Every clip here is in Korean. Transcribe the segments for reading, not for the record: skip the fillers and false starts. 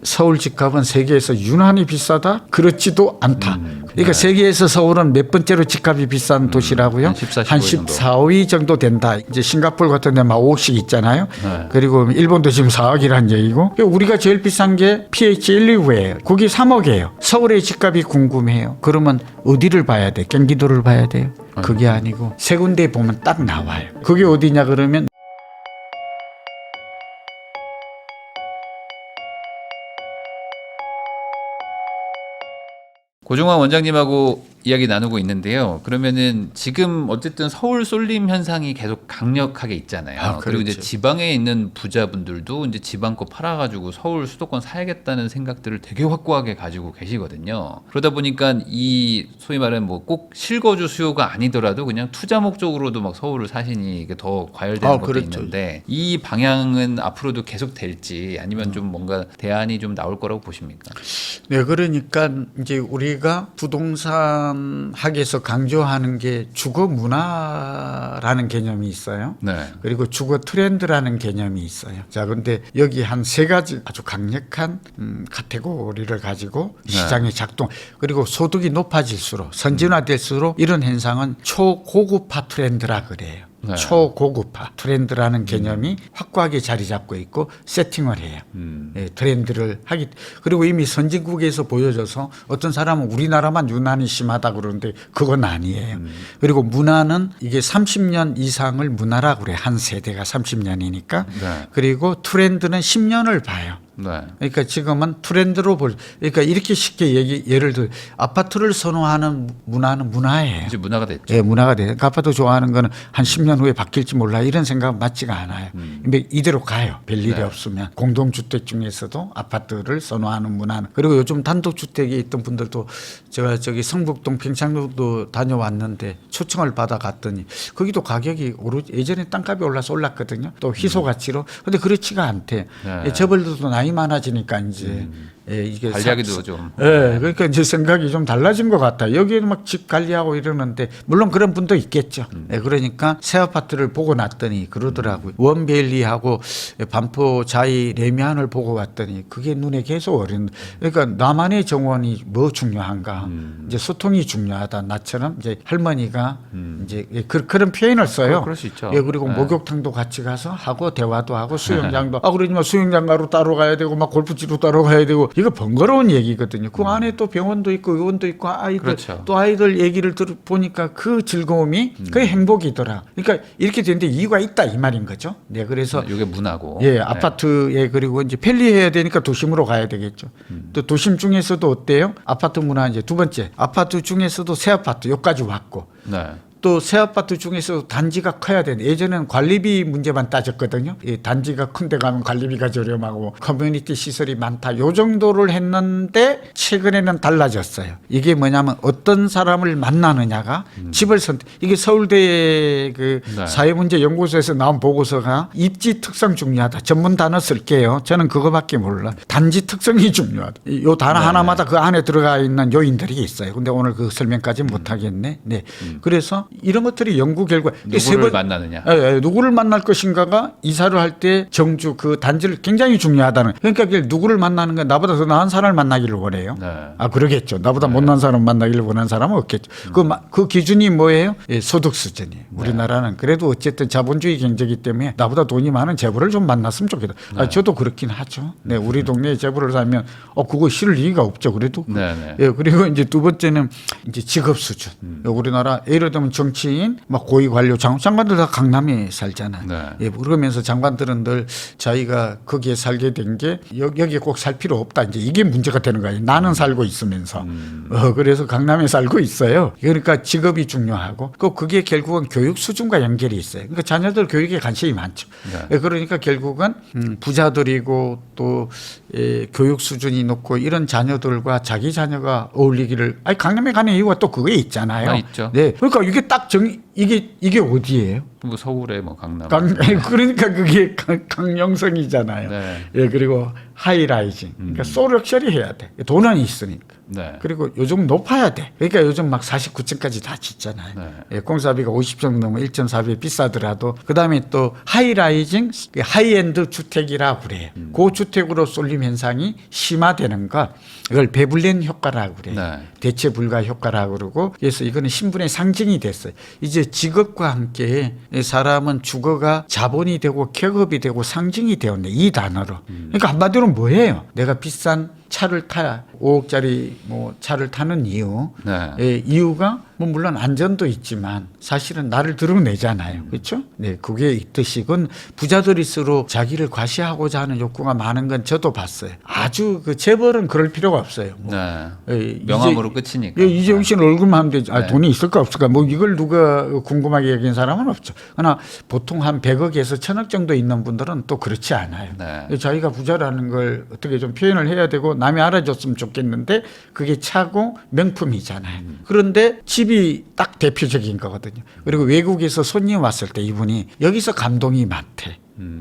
서울 집값은 세계에서 유난히 비싸다? 그렇지도 않다. 그러니까 세계에서 서울은 몇 번째로 집값이 비싼 도시라고요? 한 14, 한 14, 5위 정도 된다. 이제 싱가포르 같은 데 막 5억씩 있잖아요. 그리고 일본도 지금 4억이라는 얘기고. 우리가 제일 비싼 게 PH129예요. 거기 3억이에요. 서울의 집값이 궁금해요. 그러면 어디를 봐야 돼? 경기도를 봐야 돼요? 그게 아니고 세 군데 보면 딱 나와요. 그게 어디냐 그러면 고종환 원장님하고 이야기 나누고 있는데요. 그러면은 지금 어쨌든 서울 쏠림 현상이 계속 강력하게 있잖아요. 그리고 이제 지방에 있는 부자분들도 이제 지방 거 팔아가지고 서울 수도권 사야겠다는 생각들을 되게 확고하게 가지고 계시거든요. 그러다 보니까 이 소위 말하는 뭐 꼭 실거주 수요가 아니더라도 그냥 투자 목적으로도 막 서울을 사시니 이게 더 과열되는 것도 있는데 이 방향은 앞으로도 계속 될지 아니면 좀 뭔가 대안이 좀 나올 거라고 보십니까? 네, 그러니까 이제 우리가 부동산 학에서 강조하는 게 주거 문화라는 개념이 있어요. 네. 그리고 주거 트렌드라는 개념이 있어요. 자, 근데 여기 한 세 가지 아주 강력한 카테고리를 가지고 시장의 작동, 그리고 소득이 높아질수록 선진화될수록 이런 현상은 초고급화 트렌드라 그래요. 네. 초고급화 트렌드라는 개념이 확고하게 자리 잡고 있고 세팅을 해요. 예, 트렌드를 하기. 그리고 이미 선진국에서 보여져서 어떤 사람은 우리나라만 유난히 심하다 그러는데 그건 아니에요. 그리고 문화는 이게 30년 이상을 문화라고 그래요. 한 세대가 30년이니까. 네. 그리고 트렌드는 10년을 봐요. 네. 그러니까 지금은 트렌드로 그러니까 이렇게 쉽게 예를 들어 아파트를 선호하는 문화는 문화예요. 이제 문화가 됐죠. 예, 문화가 돼요. 그러니까 아파트 좋아하는 거는 한 10년 후에 바뀔지 몰라 이런 생각은 맞지가 않아요. 근데 이대로 가요. 별일이 없으면. 공동주택 중에서도 아파트를 선호하는 문화는. 그리고 요즘 단독주택에 있던 분들도 제가 저기 성북동 평창로도 다녀왔는데 초청을 받아 갔더니 거기도 가격이 예전에 땅값이 올랐거든요. 또 희소 가치로. 근데 그렇지가 않대. 네. 재벌들도 나이 많아지니까 이제 예, 이게 관리하기도 좀. 예, 그러니까 이제 생각이 좀 달라진 것 같아요. 여기는 막 집 관리하고 이러는데 물론 그런 분도 있겠죠. 예, 그러니까 새 아파트를 보고 났더니 그러더라고요. 원베일리하고 반포 자이 레미안을 보고 왔더니 그게 눈에 계속 어린. 그러니까 나만의 정원이 뭐 중요한가? 이제 소통이 중요하다. 나처럼 이제 할머니가 이제 그런 표현을 써요. 그럴 수 있죠. 예, 그리고 목욕탕도 같이 가서 하고 대화도 하고 수영장도 그러지만 수영장 가로 따로 가야 되고 막 골프치러 따로 가야 되고 이거 번거로운 얘기거든요. 그 안에 또 병원도 있고 의원도 있고 아이들 그렇죠. 또 아이들 얘기를 들어보니까 그 즐거움이 그게 행복이더라. 그러니까 이렇게 되는데 이유가 있다 이 말인 거죠. 네, 그래서 이게 문화고. 예, 아파트에 그리고 이제 편리해야 되니까 도심으로 가야 되겠죠. 또 도심 중에서도 어때요? 아파트 문화 이제 두 번째 아파트 중에서도 새 아파트 여기까지 왔고. 네. 또 새 아파트 중에서 단지가 커야 되는데 예전에는 관리비 문제만 따졌거든요. 이 단지가 큰 데 가면 관리비가 저렴하고 커뮤니티 시설이 많다. 요 정도를 했는데 최근에는 달라졌어요. 이게 뭐냐면 어떤 사람을 만나느냐가 집을 선택. 이게 서울대 그 사회문제연구소에서 나온 보고서가 입지 특성 중요하다. 전문 단어 쓸게요. 저는 그거밖에 몰라. 단지 특성이 중요하다. 요 단어 하나마다 그 안에 들어가 있는 요인들이 있어요. 근데 오늘 그 설명까지는 못 하겠네. 네. 그래서 이런 것들이 연구 결과 누구를 만나느냐. 누구를 만날 것인가가 이사를 할 때 정주 그 단지를 굉장히 중요하다는. 그러니까 누구를 만나는 건 나보다 더 나은 사람을 만나기를 원해요. 네. 그러겠죠. 나보다 못난 사람 만나기를 원하는 사람은 없겠죠. 그 기준이 뭐예요? 예, 소득 수준이에요. 우리나라는 그래도 어쨌든 자본주의 경제이기 때문에 나보다 돈이 많은 재벌을 좀 만났으면 좋겠다. 저도 그렇긴 하죠. 네, 우리 동네에 재벌을 살면 그거 싫을 리가 없죠. 그래도. 예, 그리고 이제 두 번째는 이제 직업 수준. 우리나라 예를 들면 정치인, 막 고위 관료, 장관들 다 강남에 살잖아. 예, 그러면서 장관들은 늘 자기가 거기에 살게 된 게 여기에 꼭 살 필요 없다. 이제 이게 문제가 되는 거예요. 나는 살고 있으면서. 그래서 강남에 살고 있어요. 그러니까 직업이 중요하고 그게 결국은 교육 수준과 연결이 있어요. 그러니까 자녀들 교육에 관심이 많죠. 예, 그러니까 결국은 부자들이고 또 교육 수준이 높고 이런 자녀들과 자기 자녀가 어울리기를 강남에 가는 이유가 또 그게 있잖아요. 있죠. 네, 그러니까 이게 딱 이게 어디예요? 뭐 서울에 뭐 강남. 그러니까 그게 강영성이잖아요. 네. 예, 그리고 하이라이징. 그러니까 소력처리 해야 돼. 돈은 있으니까. 네. 그리고 요즘 높아야 돼. 그러니까 요즘 막 49층까지 다 짓잖아요. 네. 예, 공사비가 50정 넘으면 1.4배 비싸더라도 그다음에 또 하이라이징, 하이엔드 주택이라고 그래요. 고주택으로 쏠림 현상이 심화되는 것, 이걸 베블렌 효과라고 그래요. 네. 대체 불가 효과라고 그러고, 그래서 이거는 신분의 상징이 됐어요. 이제 직업과 함께 사람은 주거가 자본이 되고 격업이 되고 상징이 되었네, 이 단어로. 그러니까 한마디로 뭐예요? 내가 비싼 차를 타야 5억짜리 뭐 차를 타는 이유. 네. 예, 이유가 뭐 물론 안전도 있지만 사실은 나를 드러내잖아요. 그렇죠? 네, 그게 있듯이 그건 부자들일수록 자기를 과시하고자 하는 욕구가 많은 건 저도 봤어요. 아주 그 재벌은 그럴 필요가 없어요. 뭐. 네. 예, 명함으로 끝이니까. 예, 이재용 씨는 얼굴만 하면 되지. 네. 돈이 있을까 없을까? 뭐 이걸 누가 궁금하게 여긴 사람은 없죠. 그러나 보통 한 100억에서 1000억 정도 있는 분들은 또 그렇지 않아요. 네. 자기가 부자라는 걸 어떻게 좀 표현을 해야 되고 남이 알아줬으면 좋겠는데 그게 차고 명품이잖아요. 그런데 집이 딱 대표적인 거거든요. 그리고 외국에서 손님 왔을 때 이분이 여기서 감동이 많대.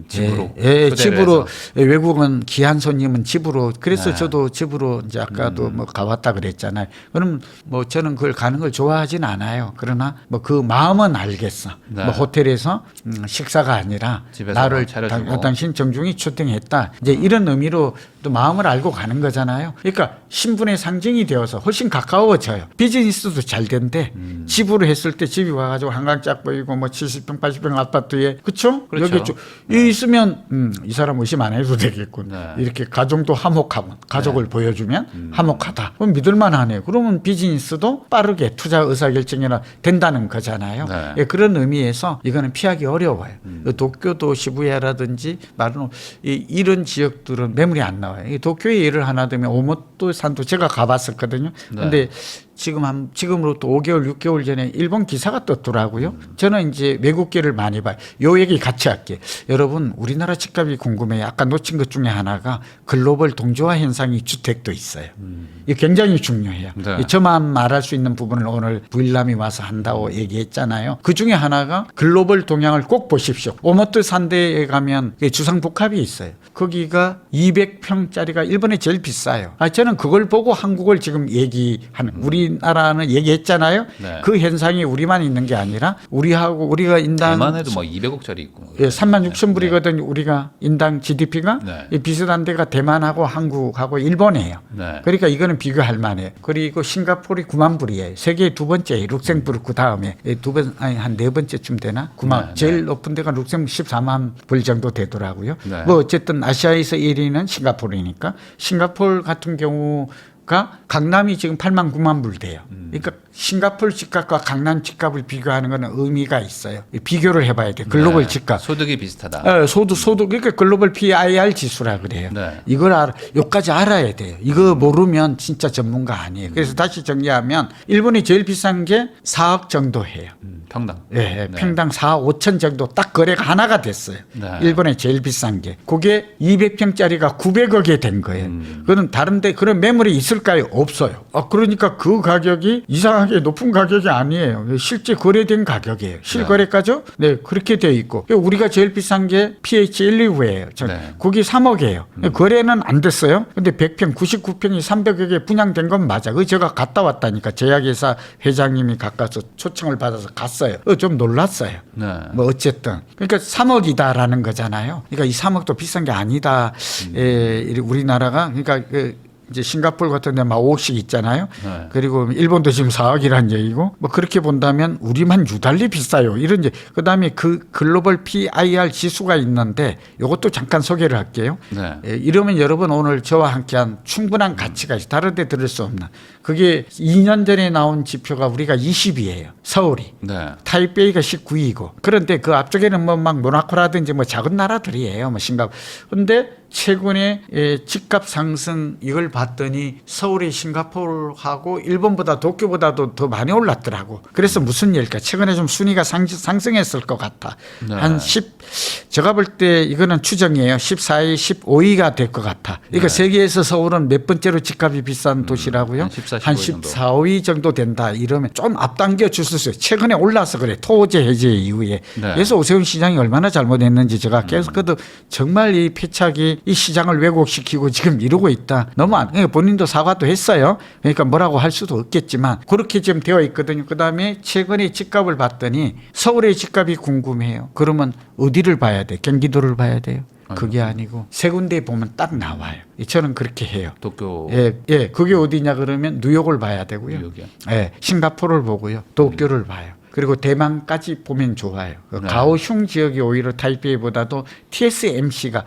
집으로. 예, 집으로. 해서. 예, 외국은 귀한 손님은 집으로. 그래서 네. 저도 집으로 이제 아까도 뭐 가봤다 그랬잖아요. 그럼 뭐 저는 그걸 가는 걸 좋아하진 않아요. 그러나 뭐 그 마음은 알겠어. 네. 뭐 호텔에서 식사가 아니라 집에서 나를 차려주고. 당신 정중히 초청했다. 이제 이런 의미로 또 마음을 알고 가는 거잖아요. 그러니까 신분의 상징이 되어서 훨씬 가까워져요. 비즈니스도 잘 된대. 집으로 했을 때 집이 와가지고 한강 쫙 보이고 뭐 70평, 80평 아파트에 그렇죠? 그렇죠. 여기 이 있으면 이 사람 의심 안 해도 되겠군. 네. 이렇게 가정도 화목하고 가족을 보여주면 화목하다. 그럼 믿을만하네요. 그러면 비즈니스도 빠르게 투자 의사결정이나 된다는 거잖아요. 네. 예, 그런 의미에서 이거는 피하기 어려워요. 도쿄도 시부야라든지 마르노 이런 지역들은 매물이 안 나와요. 이 도쿄에 예를 하나 들면 오모토 산도 제가 가봤었거든요. 근데 지금으로 또 5개월, 6개월 전에 일본 기사가 떴더라고요. 저는 이제 외국계를 많이 봐요. 요 얘기 같이 할게요. 여러분, 우리나라 집값이 궁금해요. 아까 놓친 것 중에 하나가 글로벌 동조화 현상이 주택도 있어요. 이게 굉장히 중요해요. 네. 저만 말할 수 있는 부분을 오늘 부일남이 와서 한다고 얘기했잖아요. 그 중에 하나가 글로벌 동향을 꼭 보십시오. 오모토 산대에 가면 주상복합이 있어요. 거기가 200평짜리가 일본에 제일 비싸요. 저는 그걸 보고 한국을 지금 얘기하는, 우리나라는 얘기했잖아요. 네. 그 현상이 우리만 있는 게 아니라 우리가 인당 대만에도 뭐 200억짜리 있고. 3만 6천 불이거든요. 우리가 인당 GDP가 네. 비슷한 데가 대만하고 한국하고 일본이에요. 네. 그러니까 이거는 비교할 만해요. 그리고 싱가포르이 9만 불이에요. 세계 두 번째예요. 룩셈부르크 그 다음에 한 네 번째쯤 되나? 9만. 네, 제일 높은 데가 룩셈부르크 14만 불 정도 되더라고요. 네. 뭐 어쨌든 아시아에서 1위는 싱가포르니까 싱가포르 같은 경우가 강남이 지금 8만 9만 불 돼요. 그러니까 싱가포르 집값과 강남 집값을 비교하는 것은 의미가 있어요. 비교를 해봐야 돼요. 글로벌 네. 집값. 소득이 비슷하다. 소득 그러니까 글로벌 PIR 지수라 그래요. 네. 이걸 요까지 알아야 돼요. 이거 모르면 진짜 전문가 아니에요. 그래서 다시 정리하면 일본이 제일 비싼 게 4억 정도 해요. 평당. 예, 네. 평당 4, 5천 정도 딱 거래가 하나가 됐어요. 네. 일본에 제일 비싼 게. 그게 200평짜리가 900억에 된 거예요. 그건 다른데 그런 매물이 있을까요? 없어요. 그러니까 그 가격이 이상하게 높은 가격이 아니에요. 실제 거래된 가격이에요. 실거래가죠? 네, 그렇게 돼 있고. 우리가 제일 비싼 게 PH129예요. 네. 거기 3억이에요. 거래는 안 됐어요. 근데 100평, 99평이 300억에 분양된 건 맞아. 그 제가 갔다 왔다니까. 제약회사 회장님이 가까워서 초청을 받아서 갔어요. 좀 놀랐어요. 네. 뭐 어쨌든 그러니까 3억이다라는 거잖아요. 그러니까 이 3억도 비싼 게 아니다. 우리나라가 그러니까 이제 싱가포르 같은 데 막 5억씩 있잖아요. 네. 그리고 일본도 지금 4억이라는 얘기고 뭐 그렇게 본다면 우리만 유달리 비싸요. 이런 이제 그다음에 그 글로벌 PIR 지수가 있는데 이것도 잠깐 소개를 할게요. 네. 이러면 여러분 오늘 저와 함께한 충분한 가치가 있어요. 다른 데 들을 수 없는. 그게 2년 전에 나온 지표가 우리가 20이에요. 서울이. 네. 타이베이가 19이고. 그런데 그 앞쪽에는 뭐 막 모나코라든지 뭐 작은 나라들이에요. 뭐 싱가포르. 근데 최근에 집값 상승 이걸 봤더니 서울이 싱가포르하고 일본보다 도쿄보다도 더 많이 올랐더라고. 그래서 무슨 일일까? 최근에 좀 순위가 상승했을 것 같아. 네. 한 10, 제가 볼 때 이거는 추정이에요. 14위, 15위가 될 것 같아. 그러니까 세계에서 서울은 몇 번째로 집값이 비싼 도시라고요? 한 14, 한 15위 14위 정도 된다. 이러면 좀 앞당겨 줄 수 있어요. 최근에 올라서 그래. 토호제 해제 이후에. 네. 그래서 오세훈 시장이 얼마나 잘못했는지 제가 계속 정말 이 패착이 이 시장을 왜곡시키고 지금 이러고 있다. 너무 그러니까 본인도 사과도 했어요. 그러니까 뭐라고 할 수도 없겠지만 그렇게 지금 되어 있거든요. 그다음에 최근에 집값을 봤더니 서울의 집값이 궁금해요. 그러면 어디를 봐야 돼? 경기도를 봐야 돼요. 그게 아니고 세 군데 보면 딱 나와요. 저는 그렇게 해요. 도쿄. 예, 그게 어디냐 그러면 뉴욕을 봐야 되고요. 뉴욕이요? 예, 싱가포르를 보고요. 도쿄를 봐요. 그리고 대만까지 보면 좋아요. 그 네. 가오슝 지역이 오히려 타이페이보다도 TSMC가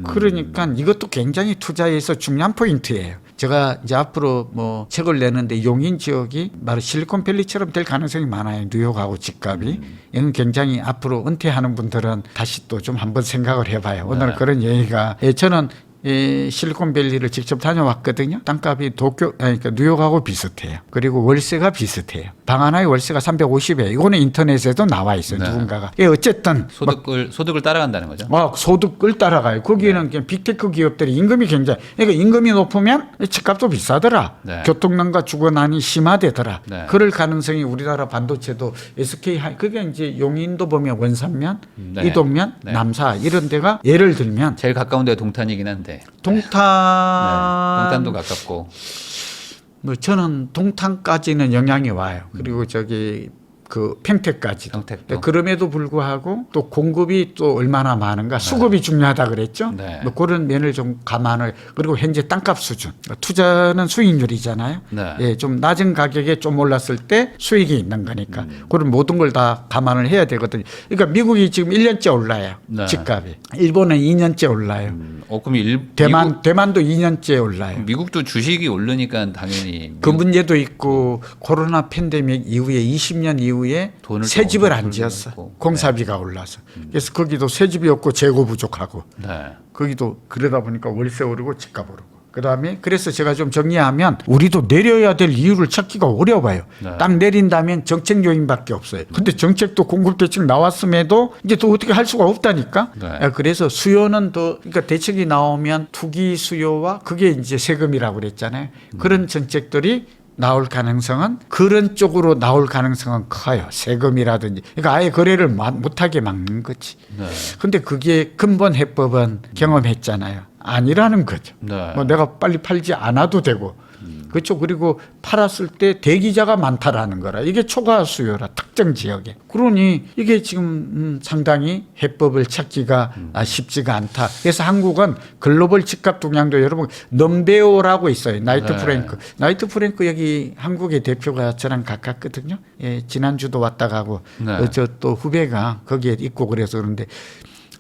그러니까 이것도 굉장히 투자에서 중요한 포인트예요. 제가 이제 앞으로 뭐 책을 내는데 용인 지역이 바로 실리콘밸리처럼 될 가능성이 많아요. 뉴욕하고 집값이. 이건 굉장히 앞으로 은퇴하는 분들은 다시 또 좀 한번 생각을 해봐요. 오늘 그런 얘기가 저는 실리콘밸리를 직접 다녀왔거든요. 땅값이 그러니까 뉴욕하고 비슷해요. 그리고 월세가 비슷해요. 방 하나의 월세가 350이에요. 이거는 인터넷에도 나와 있어요. 네. 누군가가. 어쨌든 소득을 따라간다는 거죠. 소득을 따라가요. 거기는 그냥 빅테크 기업들이 임금이 굉장히 그러니까 임금이 높으면 집값도 비싸더라. 네. 교통난과 주거난이 심화되더라. 네. 그럴 가능성이 우리나라 반도체도 SK 그게 이제 용인도 보면 원산면, 네. 이동면, 네. 남사 이런 데가 예를 들면 제일 가까운 데가 동탄이긴 한데. 동탄도 가깝고. 뭐 저는 동탄까지는 영향이 와요. 그리고 저기 그 평택까지도. 평택도. 그럼에도 불구하고 또 공급이 또 얼마나 많은가 수급이 중요하다 그랬죠. 네. 뭐 그런 면을 좀 감안을 그리고 현재 땅값 수준 투자는 수익률이잖아요. 네. 예, 좀 낮은 가격에 좀 올랐을 때 수익이 있는 거니까 그런 모든 걸 다 감안을 해야 되거든요. 그러니까 미국이 지금 1년째 올라요. 네. 집값이. 일본은 2년째 올라요. 그럼 대만도 2년째 올라요. 미국도 주식이 오르니까 당연히 그 문제도 있고 코로나 팬데믹 이후에 20년 이후에 돈을 새 집을 안 좀 지었어. 벌고. 공사비가 올라서. 그래서 거기도 새 집이 없고 재고 부족하고 네. 거기도 그러다 보니까 월세 오르고 집값 오르고. 그다음에 그래서 제가 좀 정리하면 우리도 내려야 될 이유를 찾기가 어려워요. 네. 딱 내린다면 정책 요인밖에 없어요. 근데 정책도 공급 대책 나왔음에도 이제 또 어떻게 할 수가 없다니까. 네. 그래서 수요는 더 그러니까 대책이 나오면 투기 수요와 그게 이제 세금이라고 그랬잖아요. 그런 정책들이 나올 가능성은 그런 쪽으로 나올 가능성은 커요. 세금이라든지. 그러니까 아예 거래를 못하게 막는 거지. 네. 근데 그게 근본 해법은 경험했잖아요. 아니라는 거죠. 네. 뭐 내가 빨리 팔지 않아도 되고. 그렇죠. 그리고 팔았을 때 대기자가 많다라는 거라. 이게 초과 수요라 특정 지역에. 그러니 이게 지금 상당히 해법을 찾기가 쉽지가 않다. 그래서 한국은 글로벌 집값 동향도 여러분 넘베오라고 있어요. 나이트 네. 프랭크. 나이트 프랭크 여기 한국의 대표가 저랑 가깝거든요. 예, 지난주도 왔다 가고 네. 저 또 후배가 거기에 있고 그래서 그런데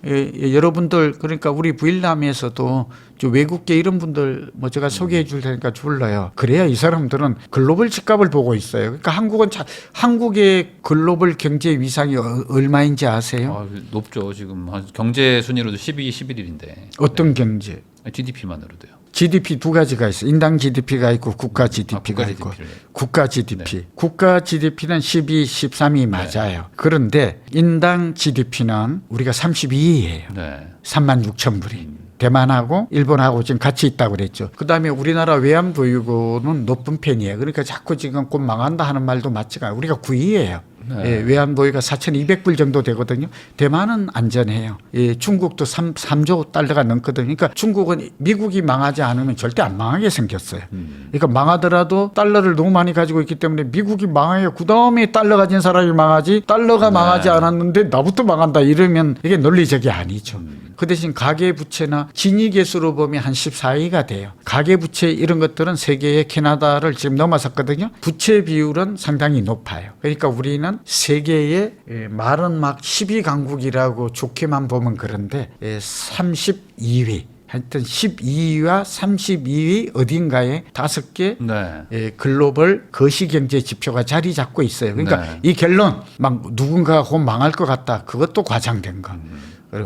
여러분들 그러니까 우리 부일남에서도 저 외국계 이런 분들 뭐 제가 소개해 줄 테니까 불러요. 그래야 이 사람들은 글로벌 집값을 보고 있어요. 그러니까 한국은 한국의 글로벌 경제 위상이 얼마인지 아세요? 높죠. 지금 경제 순위로도 12, 11위인데. 어떤 경제? GDP만으로도요. GDP 두 가지가 있어요. 인당 GDP가 있고 국가 GDP가 국가 있고 GDP 를. 국가 GDP. 국가 GDP는 12, 13이 맞아요. 그런데 인당 GDP는 우리가 32위예요. 네. 36,000불이. 대만하고 일본하고 지금 같이 있다고 그랬죠. 그다음에 우리나라 외환보유고는 높은 편이에요. 그러니까 자꾸 지금 곧 망한다 하는 말도 맞지가 우리가 9위예요. 네. 예, 외환보유가 4,200불 정도 되거든요. 대만은 안전해요. 예, 중국도 3조 달러가 넘거든요. 그러니까 중국은 미국이 망하지 않으면 절대 안 망하게 생겼어요. 그러니까 망하더라도 달러를 너무 많이 가지고 있기 때문에 미국이 망해요. 그다음에 달러 가진 사람이 망하지 달러가 망하지 않았는데 나부터 망한다 이러면 이게 논리적이 아니죠. 그 대신 가계부채나 진위계수로 보면 한 14위가 돼요. 가계부채 이런 것들은 세계의 캐나다를 지금 넘어섰거든요. 부채 비율은 상당히 높아요. 그러니까 우리는 세계의 말은 막 10위 강국이라고 좋게만 보면 그런데 32위. 하여튼 12위와 32위 어딘가에 5개 네. 글로벌 거시경제 지표가 자리 잡고 있어요. 그러니까 네. 이 결론 막 누군가가 곧 망할 것 같다. 그것도 과장된 거.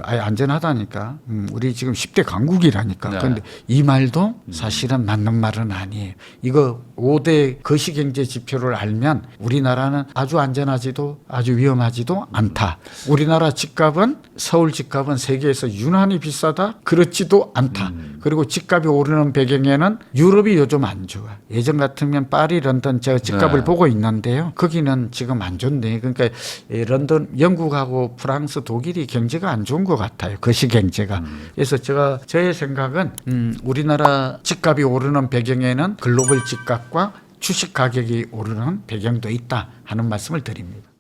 아예 안전하다니까. 우리 지금 10대 강국이라니까. 네. 그런데 이 말도 사실은 맞는 말은 아니에요. 이거 5대 거시경제 지표를 알면 우리나라는 아주 안전하지도 아주 위험하지도 않다. 우리나라 집값은 서울 집값은 세계에서 유난히 비싸다. 그렇지도 않다. 그리고 집값이 오르는 배경에는 유럽이 요즘 안 좋아. 예전 같으면 파리, 런던 제가 집값을 네. 보고 있는데요. 거기는 지금 안 좋네. 그러니까 런던, 영국하고 프랑스, 독일이 경제가 안 좋은 것 같아요. 거시 경제가. 그래서 저의 생각은 우리나라 집값이 오르는 배경에는 글로벌 집값과 주식 가격이 오르는 배경도 있다 하는 말씀을 드립니다.